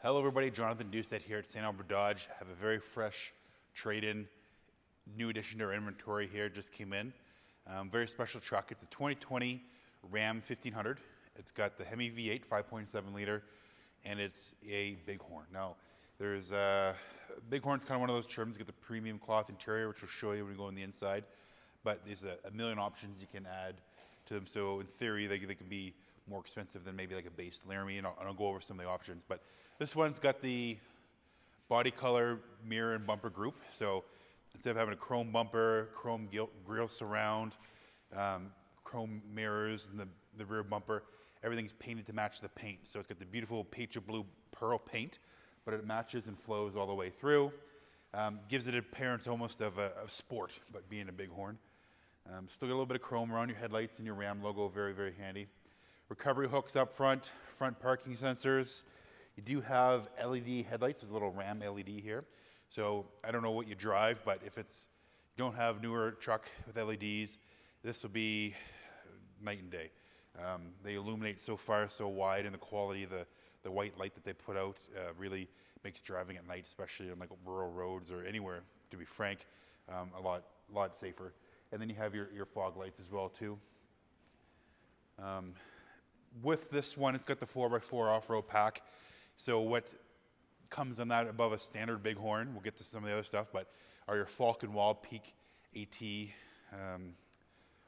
Hello everybody, Jonathan Doucette here at St.Albert Dodge. I have a very fresh trade-in, new addition to our inventory here, just came in. Very special truck. It's a 2020 Ram 1500. It's got the Hemi V8 5.7 liter, and it's a Bighorn. Now, there's Bighorn's kind of one of those trims. You get the premium cloth interior, which will show you when we go on the inside. But there's a million options you can add to them. So in theory, they can be more expensive than maybe like a base Laramie, and I'll go over some of the options. But this one's got the body color, mirror, and bumper group. So instead of having a chrome bumper, chrome grille surround, chrome mirrors, and the rear bumper, everything's painted to match the paint. So it's got the beautiful peach or blue pearl paint, but it matches and flows all the way through. Gives it an appearance almost of sport, but being a Bighorn. Still got a little bit of chrome around your headlights and your Ram logo, very, very handy. Recovery hooks up front, front parking sensors. You do have LED headlights. There's a little Ram LED here. So I don't know what you drive, but if you don't have newer truck with LEDs, this will be night and day. They illuminate so far, so wide, and the quality of the white light that they put out really makes driving at night, especially on like rural roads or anywhere, to be frank, a lot safer. And then you have your fog lights as well too. With this one, it's got the 4x4 off-road pack. So what comes on that above a standard Bighorn, we'll get to some of the other stuff, but are your Falcon Wall Peak AT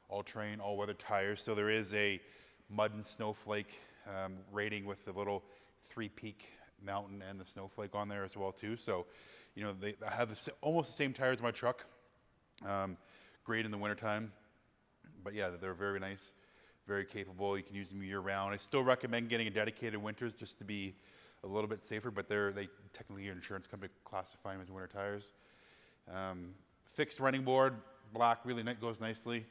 all-terrain, all-weather tires. So there is a mud and snowflake rating with the little 3-peak mountain and the snowflake on there as well too. So, you know, they have almost the same tires as my truck. Great in the wintertime. But yeah, they're very nice. Very capable. You can use them year-round. I still recommend getting a dedicated winters just to be a little bit safer, but they technically, your insurance company classify them as winter tires. Fixed running board, black, really goes nicely.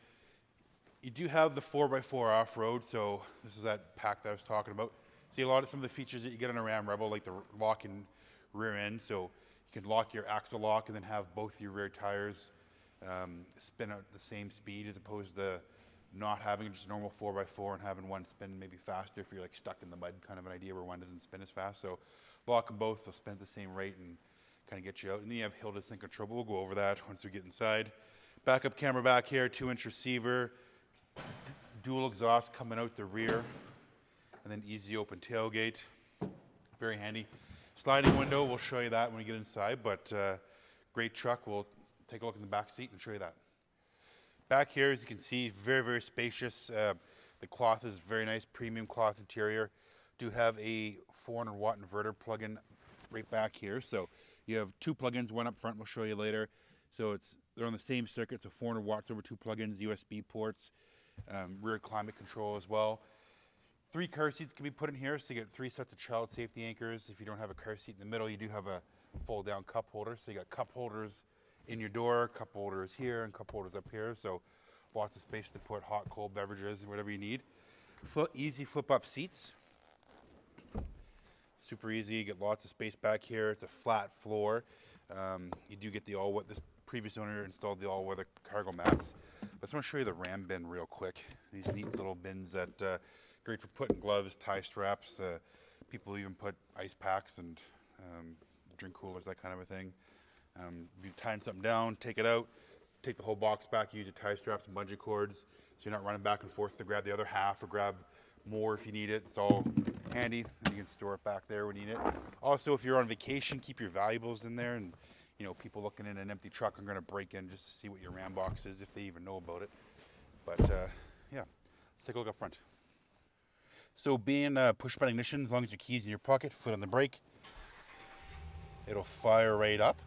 You do have the 4x4 off-road, so this is that pack that I was talking about. See some of the features that you get on a Ram Rebel, like the lock and rear end, so you can lock your axle lock and then have both your rear tires spin at the same speed as opposed to not having just a normal 4x4 and having one spin maybe faster if you're like stuck in the mud, kind of an idea where one doesn't spin as fast. So lock them both, they'll spin at the same rate and kind of get you out. And then you have hill descent control, but we'll go over that once we get inside. Backup camera back here, 2-inch receiver, dual exhaust coming out the rear, and then easy open tailgate. Very handy. Sliding window, we'll show you that when we get inside, but great truck. We'll take a look in the back seat and show you that. Back here, as you can see, very, very spacious. The cloth is very nice, premium cloth interior. Do have a 400-watt inverter plug-in right back here. So you have 2 plug-ins, one up front, we'll show you later. So they're on the same circuit, so 400 watts over 2 plug-ins, USB ports, rear climate control as well. 3 car seats can be put in here, so you get 3 sets of child safety anchors. If you don't have a car seat in the middle, you do have a fold-down cup holder. So you got cup holders in your door, cup holders here, and cup holders up here. So lots of space to put hot, cold beverages and whatever you need. Easy flip-up seats. Super easy. You get lots of space back here. It's a flat floor. You do get this previous owner installed the all-weather cargo mats. But I just want to show you the Ram bin real quick. These neat little bins that great for putting gloves, tie straps. People even put ice packs and drink coolers, that kind of a thing. If you're tying something down, take it out, take the whole box back, use your tie straps and bungee cords so you're not running back and forth to grab the other half or grab more if you need it. It's all handy, and you can store it back there when you need it. Also, if you're on vacation, keep your valuables in there, and you know, people looking in an empty truck are going to break in just to see what your Ram box is if they even know about it. But yeah, let's take a look up front. So being push button ignition, as long as your key's in your pocket, foot on the brake, it'll fire right up.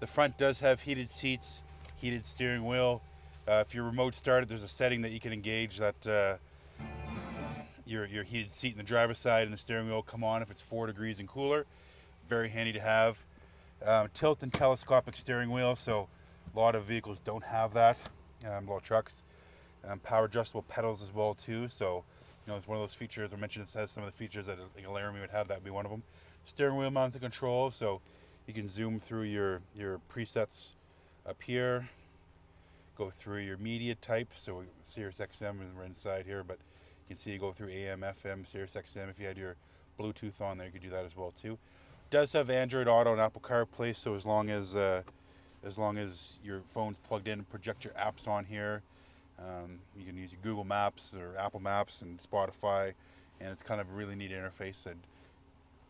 The front does have heated seats, heated steering wheel. If you're remote started, there's a setting that you can engage that your heated seat in the driver's side and the steering wheel come on if it's 4 degrees and cooler. Very handy to have. Tilt and telescopic steering wheel, so a lot of vehicles don't have that, a lot of trucks. Power adjustable pedals as well too, so you know, it's one of those features I mentioned. It has some of the features that like a Laramie would have. That would be one of them. Steering wheel mounted control, so you can zoom through your presets up here, go through your media type, so Sirius XM is right inside here, but you can see you go through AM, FM, Sirius XM. If you had your Bluetooth on there, you could do that as well too. Does have Android Auto and Apple CarPlay, so as long as your phone's plugged in and project your apps on here, you can use your Google Maps or Apple Maps and Spotify, and it's kind of a really neat interface and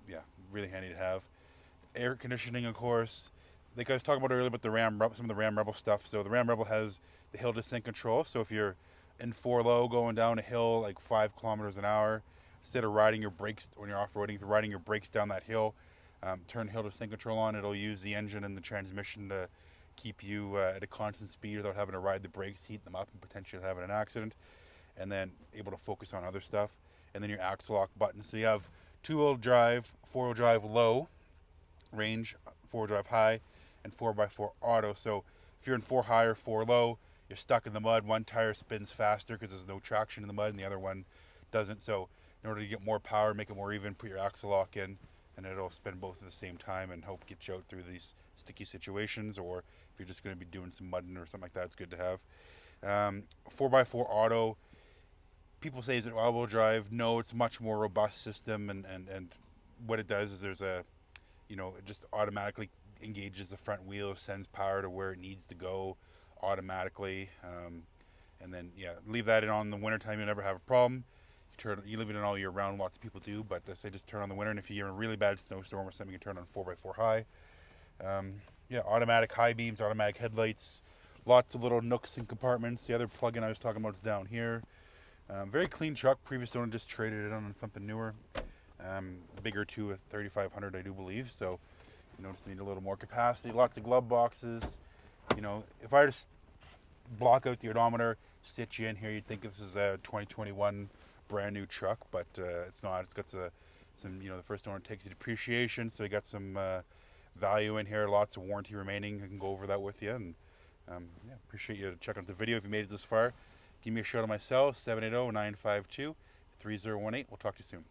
yeah, really handy to have. Air conditioning, of course. Like I was talking about earlier about some of the Ram Rebel stuff. So the Ram Rebel has the hill descent control. So if you're in 4 low going down a hill like 5 kilometers an hour, instead of riding your brakes when you're off-roading, if you're riding your brakes down that hill, turn hill descent control on. It'll use the engine and the transmission to keep you at a constant speed without having to ride the brakes, heat them up, and potentially having an accident. And then able to focus on other stuff. And then your axle lock button. So you have 2-wheel drive, 4-wheel drive low range, 4-wheel drive high, and 4x4 auto. So if you're in 4 high or 4 low, you're stuck in the mud. One tire spins faster because there's no traction in the mud, and the other one doesn't. So in order to get more power, make it more even, put your axle lock in, and it'll spin both at the same time and help get you out through these sticky situations. Or if you're just going to be doing some mudding or something like that, it's good to have. 4x4 auto, people say, is it all-wheel drive? No, it's a much more robust system, and what it does is there's a, it just automatically engages the front wheel, sends power to where it needs to go automatically, and then leave that in on the wintertime, you'll never have a problem. You leave it in all year round, lots of people do, but I say just turn on the winter, and if you're in a really bad snowstorm or something, you can turn on 4x4 high. Automatic high beams, automatic headlights, lots of little nooks and compartments. The other plug-in I was talking about is down here. Very clean truck. Previous owner just traded it on something newer, bigger too, a 3500, I do believe. So, just need a little more capacity. Lots of glove boxes. If I just block out the odometer, stitch you in here, you'd think this is a 2021 brand new truck, but it's not. It's got some, the first owner takes the depreciation, so you got some value in here. Lots of warranty remaining. I can go over that with you, and appreciate you checking out the video. If you made it this far, give me a shout on my cell, 780-952-3018. We'll talk to you soon.